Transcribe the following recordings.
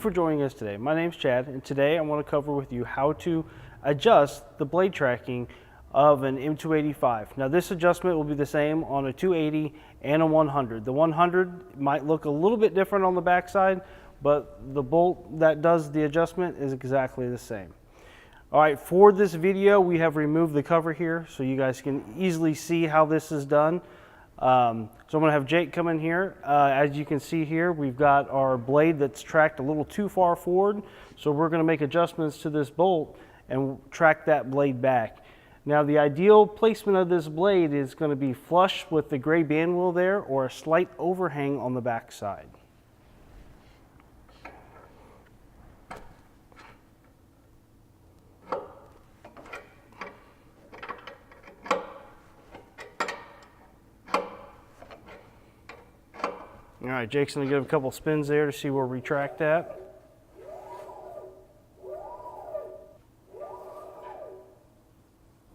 for joining us today. My name's Chad, and today I want to cover with you how to adjust the blade tracking of an M285. Now this adjustment will be the same on a 280 and a 100. The 100 might look a little bit different on the backside, but the bolt that does the adjustment is exactly the same. All right, for this video we have removed the cover here so you guys can easily see how this is done. So I'm going to have Jake come in here. As you can see here, we've got our blade that's tracked a little too far forward, so we're going to make adjustments to this bolt and track that blade back. Now the ideal placement of this blade is going to be flush with the gray band wheel there, or a slight overhang on the back side. All right, Jake's going to give a couple spins there to see where we tracked at.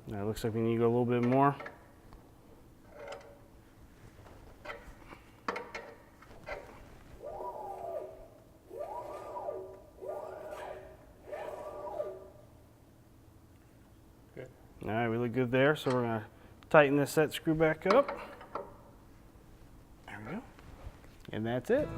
Now it looks like we need to go a little bit more. Good. All right, we look good there, so we're going to tighten this set screw back up. There we go. And that's it.